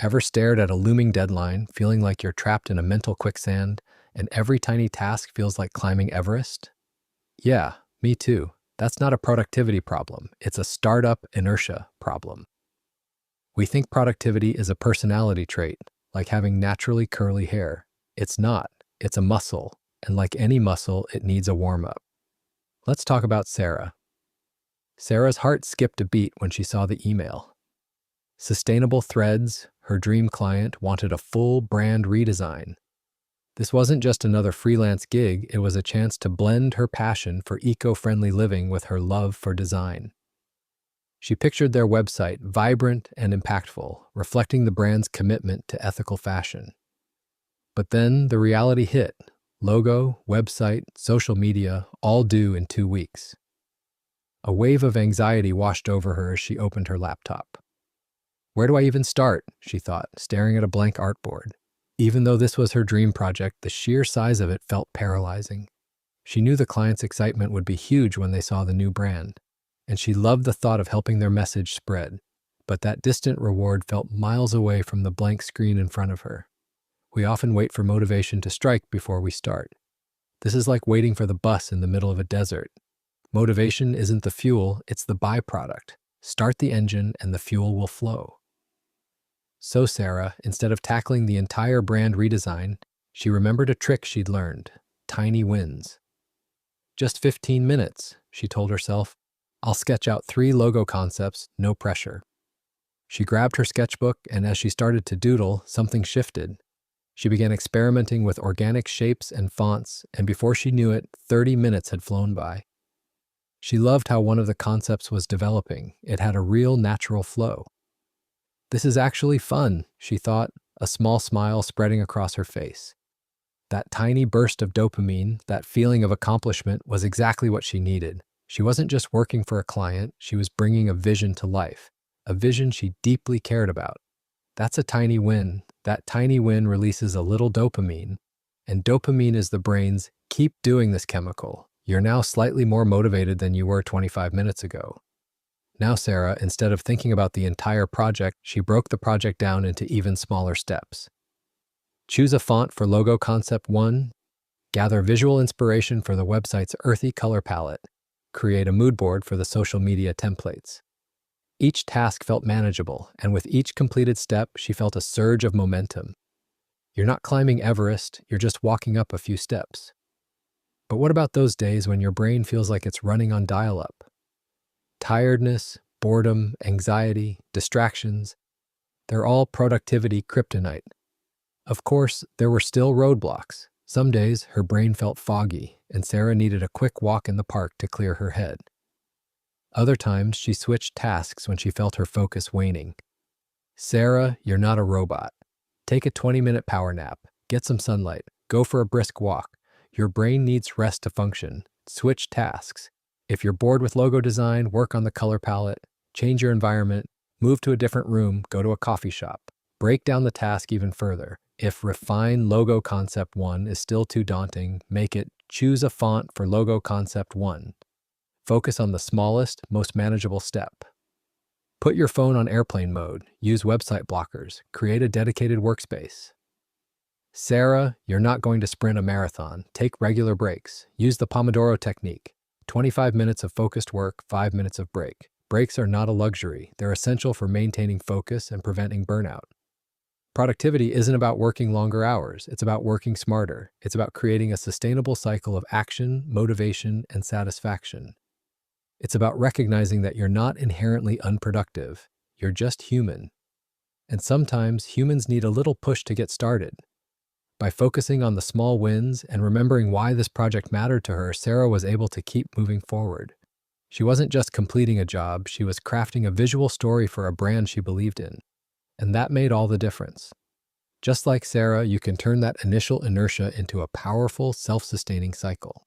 Ever stared at a looming deadline, feeling like you're trapped in a mental quicksand, and every tiny task feels like climbing Everest? Yeah, me too. That's not a productivity problem, it's a startup inertia problem. We think productivity is a personality trait, like having naturally curly hair. It's not, it's a muscle, and like any muscle, it needs a warm up. Let's talk about Sarah. Sarah's heart skipped a beat when she saw the email. Sustainable Threads, her dream client, wanted a full brand redesign. This wasn't just another freelance gig, it was a chance to blend her passion for eco-friendly living with her love for design. She pictured their website vibrant and impactful, reflecting the brand's commitment to ethical fashion. But then the reality hit. Logo, website, social media, all due in 2 weeks. A wave of anxiety washed over her as she opened her laptop. Where do I even start? She thought, staring at a blank artboard. Even though this was her dream project, the sheer size of it felt paralyzing. She knew the client's excitement would be huge when they saw the new brand, and she loved the thought of helping their message spread, but that distant reward felt miles away from the blank screen in front of her. We often wait for motivation to strike before we start. This is like waiting for the bus in the middle of a desert. Motivation isn't the fuel, it's the byproduct. Start the engine and the fuel will flow. So Sarah, instead of tackling the entire brand redesign, she remembered a trick she'd learned: tiny wins. Just 15 minutes, she told herself. I'll sketch out 3 logo concepts, no pressure. She grabbed her sketchbook, and as she started to doodle, something shifted. She began experimenting with organic shapes and fonts, and before she knew it, 30 minutes had flown by. She loved how one of the concepts was developing. It had a real natural flow. This is actually fun, she thought, a small smile spreading across her face. That tiny burst of dopamine, that feeling of accomplishment, was exactly what she needed. She wasn't just working for a client, she was bringing a vision to life, a vision she deeply cared about. That's a tiny win. That tiny win releases a little dopamine, and dopamine is the brain's "keep doing this" chemical. You're now slightly more motivated than you were 25 minutes ago. Now Sarah, instead of thinking about the entire project, she broke the project down into even smaller steps. Choose a font for logo concept 1. Gather visual inspiration for the website's earthy color palette. Create a mood board for the social media templates. Each task felt manageable, and with each completed step, she felt a surge of momentum. You're not climbing Everest, you're just walking up a few steps. But what about those days when your brain feels like it's running on dial-up? Tiredness, boredom, anxiety, distractions, they're all productivity kryptonite. Of course, there were still roadblocks. Some days, her brain felt foggy, and Sarah needed a quick walk in the park to clear her head. Other times, she switched tasks when she felt her focus waning. Sarah, you're not a robot. Take a 20-minute power nap, get some sunlight, go for a brisk walk. Your brain needs rest to function. Switch tasks. If you're bored with logo design, work on the color palette, change your environment, move to a different room, go to a coffee shop. Break down the task even further. If refine logo concept 1 is still too daunting, make it choose a font for logo concept 1. Focus on the smallest, most manageable step. Put your phone on airplane mode, use website blockers, create a dedicated workspace. Sarah, you're not going to sprint a marathon. Take regular breaks. Use the Pomodoro technique. 25 minutes of focused work, 5 minutes of break. Breaks are not a luxury. They're essential for maintaining focus and preventing burnout. Productivity isn't about working longer hours. It's about working smarter. It's about creating a sustainable cycle of action, motivation, and satisfaction. It's about recognizing that you're not inherently unproductive. You're just human. And sometimes humans need a little push to get started. By focusing on the small wins and remembering why this project mattered to her, Sarah was able to keep moving forward. She wasn't just completing a job, she was crafting a visual story for a brand she believed in. And that made all the difference. Just like Sarah, you can turn that initial inertia into a powerful, self-sustaining cycle.